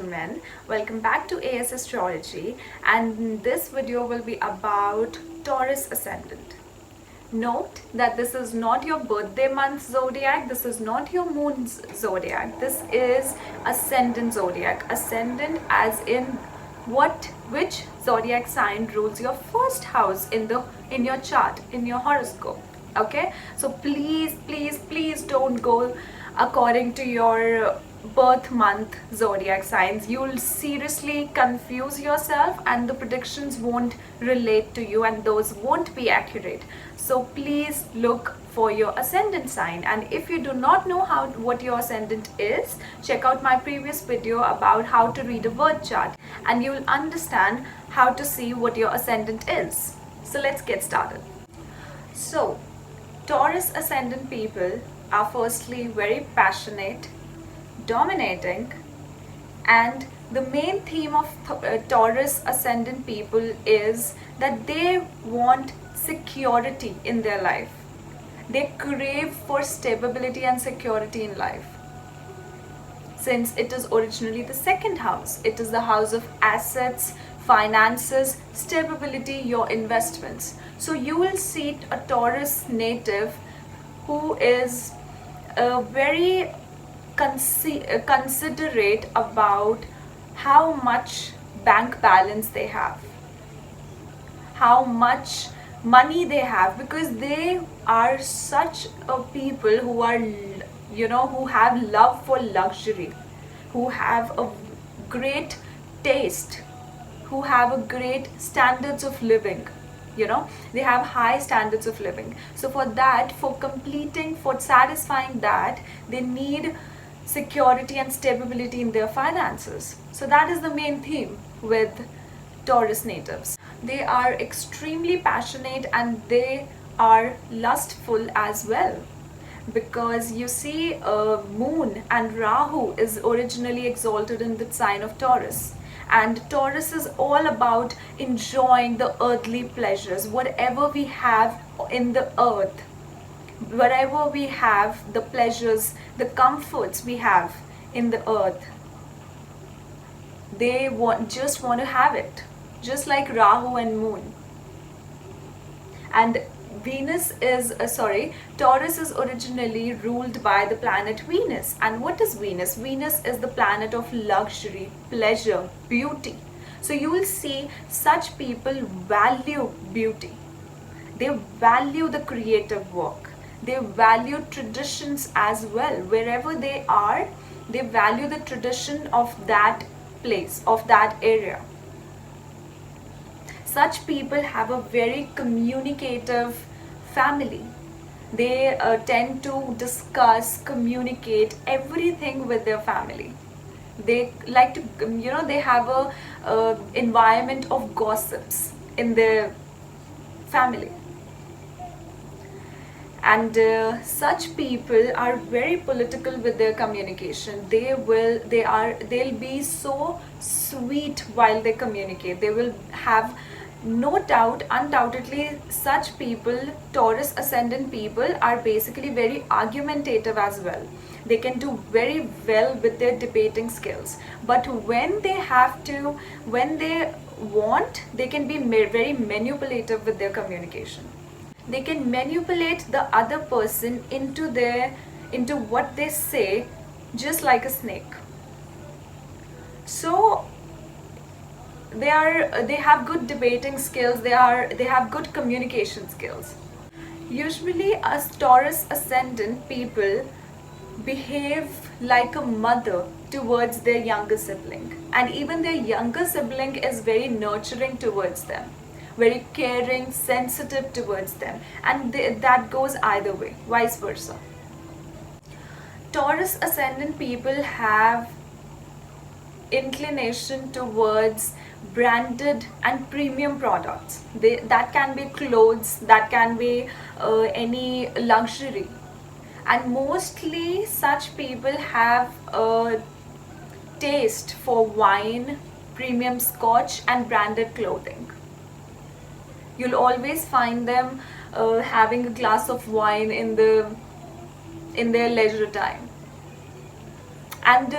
gentlemen, welcome back to AS Astrology, and this video will be about Taurus Ascendant. Note that this is not your birthday month zodiac, this is not your moon's zodiac, this is Ascendant zodiac. Ascendant as in which zodiac sign rules your first house in your chart, in your horoscope. Okay, so please don't go according to your birth month zodiac signs. You'll seriously confuse yourself and the predictions won't relate to you and those won't be accurate. So please look for your ascendant sign, and if you do not know what your ascendant is, check out my previous video about how to read a birth chart and you'll understand how to see what your ascendant is. So let's get started. So Taurus ascendant people are firstly very passionate, dominating, and the main theme of Taurus ascendant people is that they want security in their life. They crave for stability and security in life. Since it is originally the second house, it is the house of assets, finances, stability, your investments. So you will see a Taurus native who is very considerate about how much bank balance they have, how much money they have, because they are such a people who are, who have love for luxury, who have a great taste, who have a great standards of living. They have high standards of living. So for satisfying that, they need security and stability in their finances. So that is the main theme with Taurus natives. They are extremely passionate and they are lustful as well, because you see Moon and Rahu is originally exalted in the sign of Taurus, and Taurus is all about enjoying the earthly pleasures, whatever we have in the earth, whatever we have, the pleasures, the comforts we have in the earth, they just want to have it, just like Rahu and Moon. And Taurus is originally ruled by the planet Venus. And what is Venus? Venus is the planet of luxury, pleasure, beauty. So you will see such people value beauty. They value the creative work. They value traditions as well. Wherever they are, they value the tradition of that place, of that area. Such people have a very communicative family. They tend to discuss, communicate everything with their family. They like to, they have a environment of gossips in their family. And such people are very political with their communication. They'll be so sweet while they communicate. They will have no doubt, undoubtedly, such people, Taurus ascendant people, are basically very argumentative as well. They can do very well with their debating skills. But when they want, they can be very manipulative with their communication. They can manipulate the other person into what they say, just like a snake. So they have good debating skills, they have good communication skills. Usually us Taurus ascendant people behave like a mother towards their younger sibling, and even their younger sibling is very nurturing towards them, very caring, sensitive towards them, and that goes either way, vice versa. Taurus ascendant people have inclination towards branded and premium products. That can be clothes, that can be any luxury, and mostly such people have a taste for wine, premium scotch, and branded clothing. You'll always find them having a glass of wine in their leisure time. And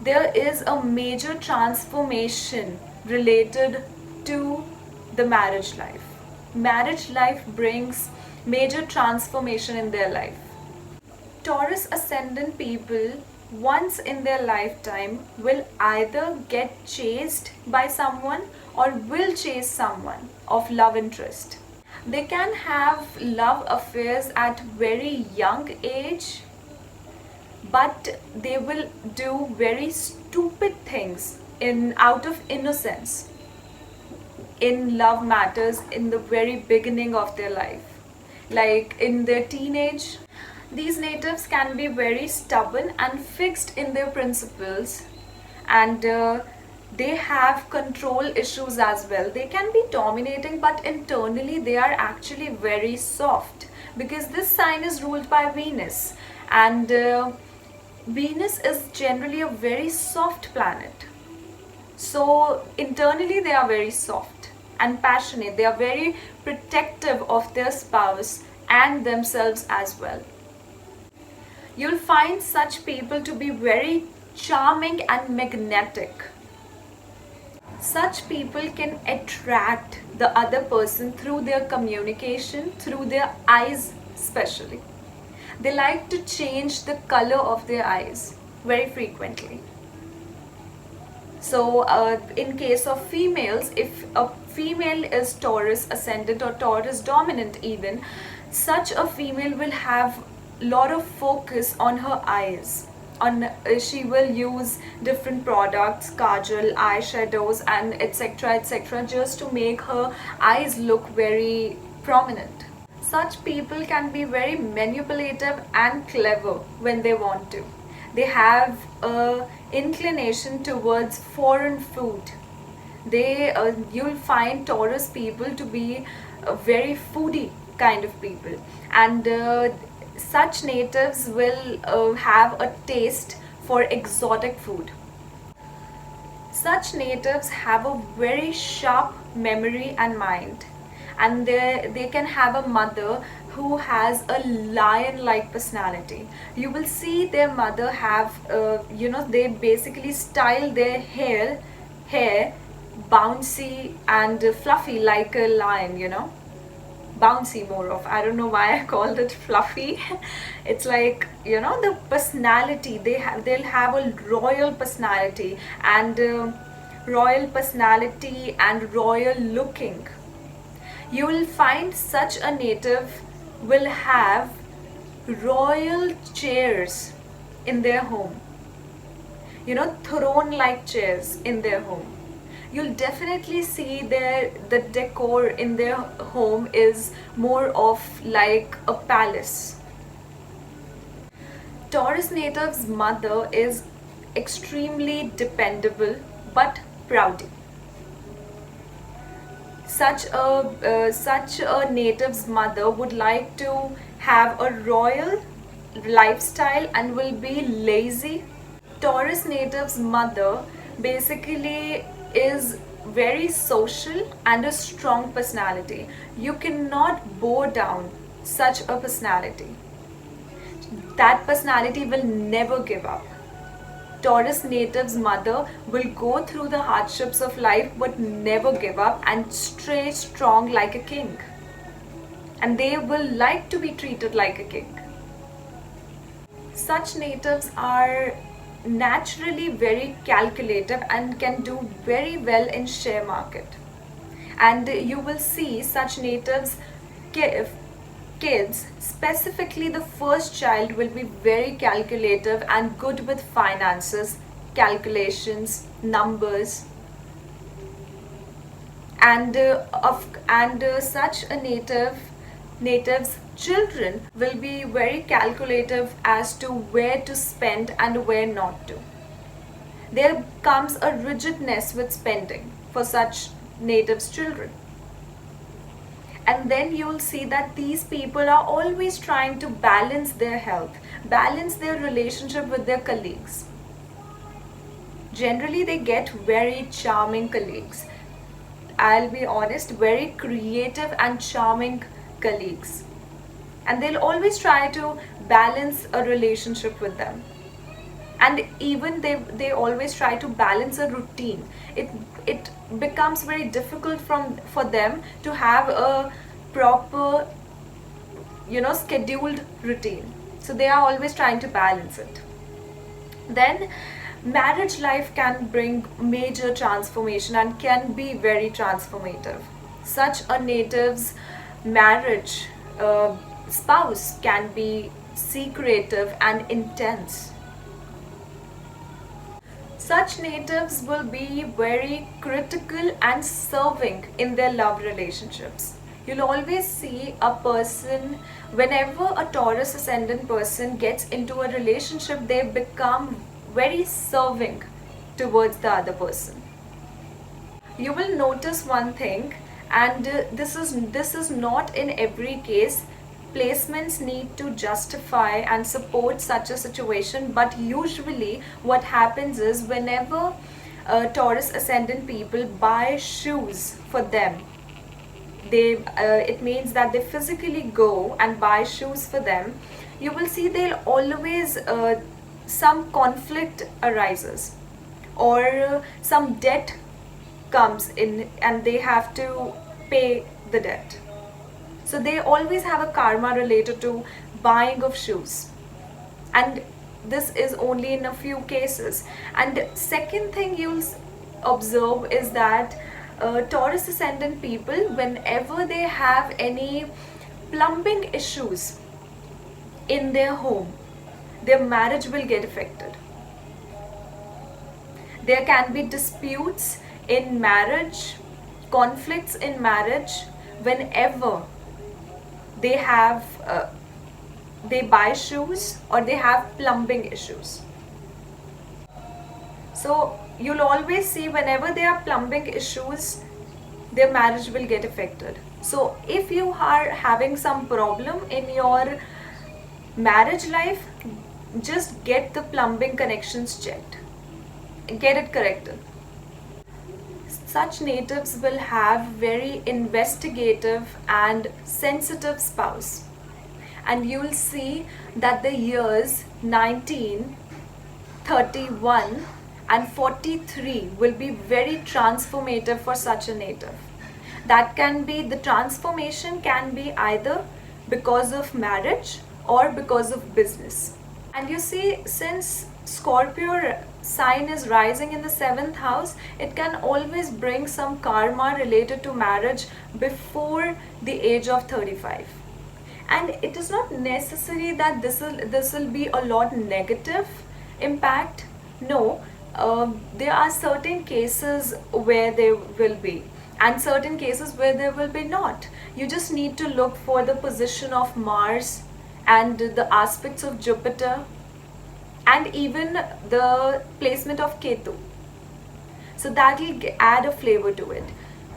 there is a major transformation related to the marriage life. Marriage life brings major transformation in their life. Taurus ascendant people once in their lifetime will either get chased by someone or will chase someone of love interest. They can have love affairs at very young age, but they will do very stupid things in out of innocence in love matters in the very beginning of their life, like in their teenage. These natives can be very stubborn and fixed in their principles, and they have control issues as well. They can be dominating, but internally they are actually very soft because this sign is ruled by Venus, and Venus is generally a very soft planet. So internally they are very soft and passionate. They are very protective of their spouse and themselves as well. You'll find such people to be very charming and magnetic. Such people can attract the other person through their communication, through their eyes especially. They like to change the color of their eyes very frequently. So in case of females, if a female is Taurus ascendant or Taurus dominant even, such a female will have lot of focus on her eyes. She will use different products, kajal, eyeshadows, and etc., just to make her eyes look very prominent. Such people can be very manipulative and clever when they want to. They have a inclination towards foreign food. You'll find Taurus people to be a very foodie kind of people, and such natives will have a taste for exotic food. Such natives have a very sharp memory and mind, and they can have a mother who has a lion-like personality. You will see their mother have, they basically style their hair bouncy and fluffy like a lion. Bouncy more of, I don't know why I called it fluffy. It's like, the personality they'll have a royal personality, and royal looking. You will find such a native will have royal chairs in their home, throne like chairs in their home. You'll definitely see the decor in their home is more of like a palace. Taurus native's mother is extremely dependable but proudy. Such a native's mother would like to have a royal lifestyle and will be lazy. Taurus native's mother basically is very social and a strong personality. You cannot bow down such a personality. That personality will never give up. Taurus native's mother will go through the hardships of life but never give up and stay strong like a king. And they will like to be treated like a king. Such natives are naturally very calculative and can do very well in share market. And you will see such natives kids, specifically the first child, will be very calculative and good with finances, calculations, numbers, and such a native's children will be very calculative as to where to spend and where not to. There comes a rigidness with spending for such natives' children. And then you'll see that these people are always trying to balance their health, balance their relationship with their colleagues. Generally, they get very charming colleagues. I'll be honest, very creative and charming colleagues. And they'll always try to balance a relationship with them. And even they always try to balance a routine. It becomes very difficult for them to have a proper, scheduled routine. So they are always trying to balance it. Then marriage life can bring major transformation and can be very transformative. Such a native's marriage spouse can be secretive and intense. Such natives will be very critical and serving in their love relationships. You'll always see a person, whenever a Taurus ascendant person gets into a relationship, they become very serving towards the other person. You will notice one thing, and this is not in every case. Placements need to justify and support such a situation, but usually what happens is whenever Taurus ascendant people buy shoes for them, it means that they physically go and buy shoes for them, you will see they'll always some conflict arises, or some debt comes in and they have to pay the debt. So they always have a karma related to buying of shoes. And this is only in a few cases. And second thing you'll observe is that Taurus ascendant people, whenever they have any plumbing issues in their home, their marriage will get affected. There can be disputes in marriage, conflicts in marriage, whenever they have they buy shoes or they have plumbing issues. So you'll always see whenever there are plumbing issues, their marriage will get affected. So if you are having some problem in your marriage life, just get the plumbing connections checked, get it corrected. Such natives will have very investigative and sensitive spouse, and you'll see that the years 19, 31 and 43 will be very transformative for such a native. That can be, the transformation can be either because of marriage or because of business. And you see, since Scorpio sign is rising in the 7th house, it can always bring some karma related to marriage before the age of 35. And it is not necessary that this will be a lot negative impact. No, there are certain cases where there will be, and certain cases where there will be not. You just need to look for the position of Mars and the aspects of Jupiter, and even the placement of Ketu. So that will add a flavor to it.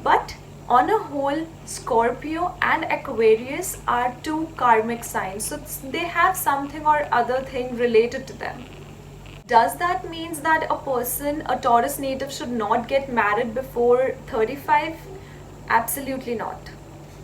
But on a whole, Scorpio and Aquarius are two karmic signs, so they have something or other thing related to them. Does that mean that a person, a Taurus native, should not get married before 35? Absolutely not.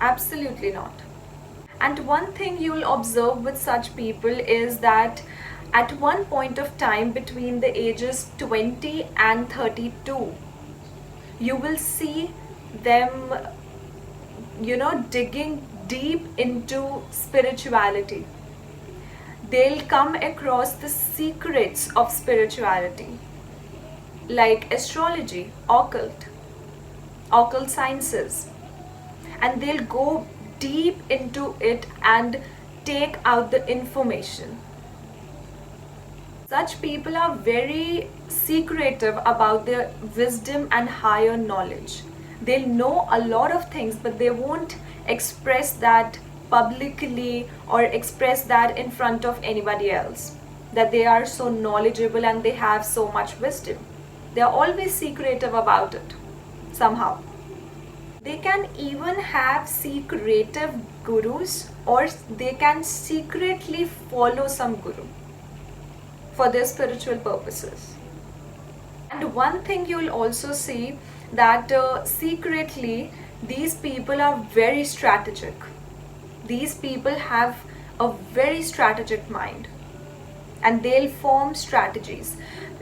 Absolutely not. And one thing you will observe with such people is that at one point of time between the ages 20 and 32, you will see them, digging deep into spirituality. They'll come across the secrets of spirituality, like astrology, occult sciences, and they'll go deep into it and take out the information. Such people are very secretive about their wisdom and higher knowledge. They'll know a lot of things, but they won't express that publicly or express that in front of anybody else, that they are so knowledgeable and they have so much wisdom. They are always secretive about it somehow. They can even have secretive gurus, or they can secretly follow some guru for their spiritual purposes. And one thing you will also see that secretly these people are very strategic. These people have a very strategic mind. and they'll form strategies.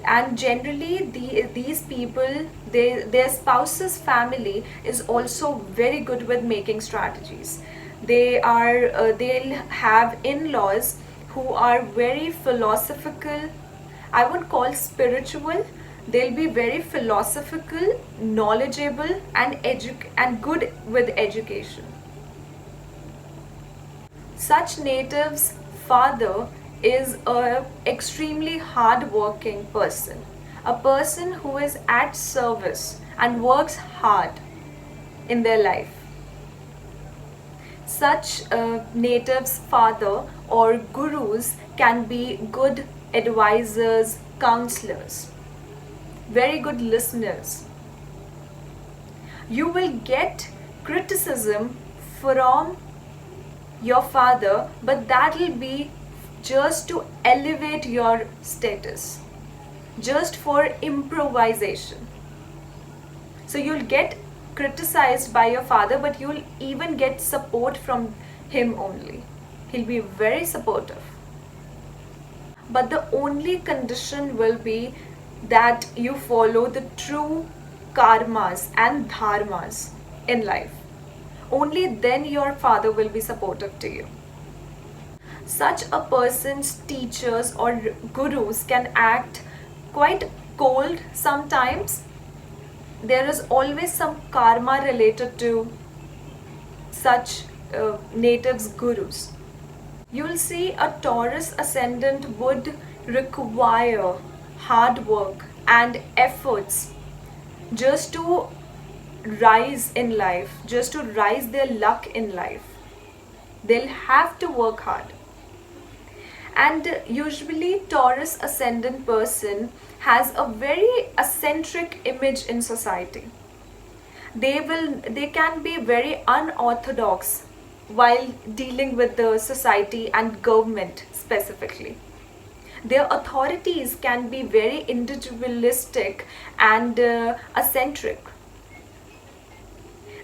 And generally these people, their spouse's family is also very good with making strategies. They'll have in-laws who are very philosophical, I would call spiritual. They'll be very philosophical, knowledgeable, and good with education. Such natives' father is a extremely hard-working person, a person who is at service and works hard in their life. Such natives' father or gurus can be good advisors, counselors, very good listeners. You will get criticism from your father, but that'll be just to elevate your status, just for improvisation. So you'll get criticized by your father, but you'll even get support from him only. He'll be very supportive. But the only condition will be that you follow the true karmas and dharmas in life. Only then your father will be supportive to you. Such a person's teachers or gurus can act quite cold sometimes. There is always some karma related to such natives' gurus. You will see a Taurus ascendant would require hard work and efforts just to rise in life, just to rise their luck in life. They'll have to work hard. And usually Taurus ascendant person has a very eccentric image in society. They can be very unorthodox while dealing with the society and government specifically. Their authorities can be very individualistic and eccentric.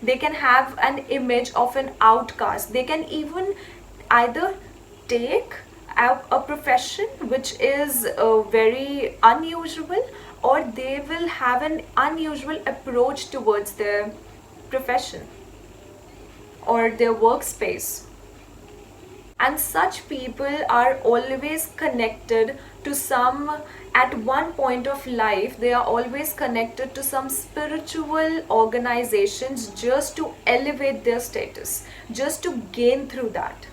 They can have an image of an outcast. They can even either take a profession which is very unusual, or they will have an unusual approach towards their profession or their workspace. And such people are always connected to some, at one point of life, they are always connected to some spiritual organizations just to elevate their status, just to gain through that.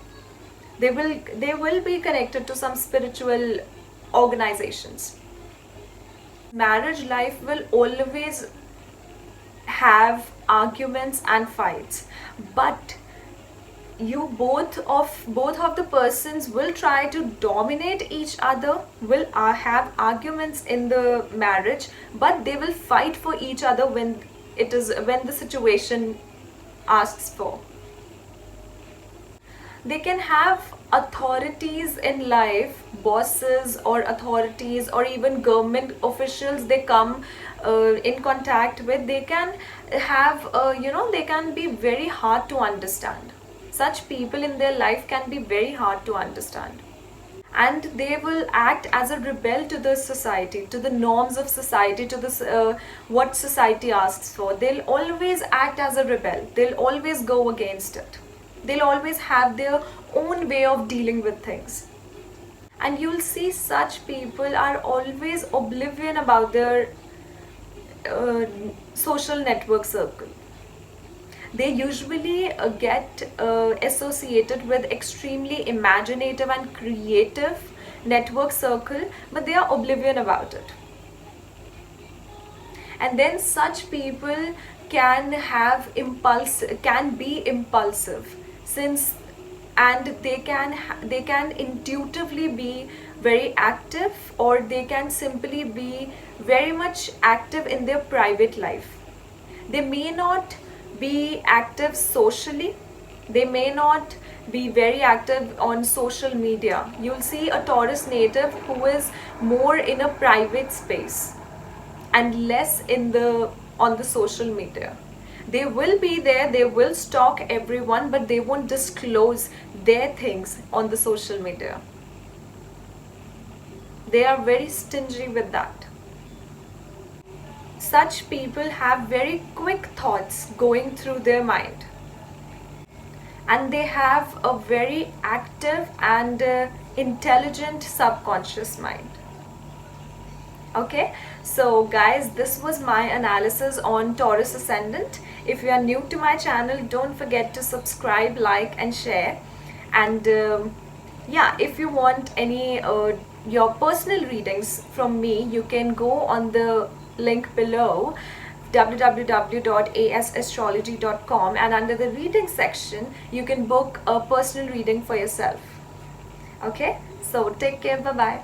They will be connected to some spiritual organizations. Marriage life will always have arguments and fights, but you both of the persons will try to dominate each other, will have arguments in the marriage, but they will fight for each other when the situation asks for. They can have authorities in life, bosses or authorities or even government officials they come in contact with. They can have they can be very hard to understand. Such people in their life can be very hard to understand, and they will act as a rebel to the society, to the norms of society, to the what society asks for. They'll always act as a rebel. They'll always go against it. They'll always have their own way of dealing with things. And you'll see such people are always oblivion about their social network circle. They usually get associated with extremely imaginative and creative network circle, but they are oblivion about it. And then such people can be impulsive, and they can intuitively be very active, or they can simply be very much active in their private life. They may not be active socially. They may not be very active on social media. You'll see a Taurus native who is more in a private space and less on the social media. They will be there, they will stalk everyone, but they won't disclose their things on the social media. They are very stingy with that. Such people have very quick thoughts going through their mind, and they have a very active and intelligent subconscious mind. Okay, so guys, this was my analysis on Taurus ascendant. If you are new to my channel, don't forget to subscribe, like and share. And yeah, if you want any your personal readings from me, you can go on the link below, www.asastrology.com, and under the reading section you can book a personal reading for yourself. Okay, so take care, bye bye.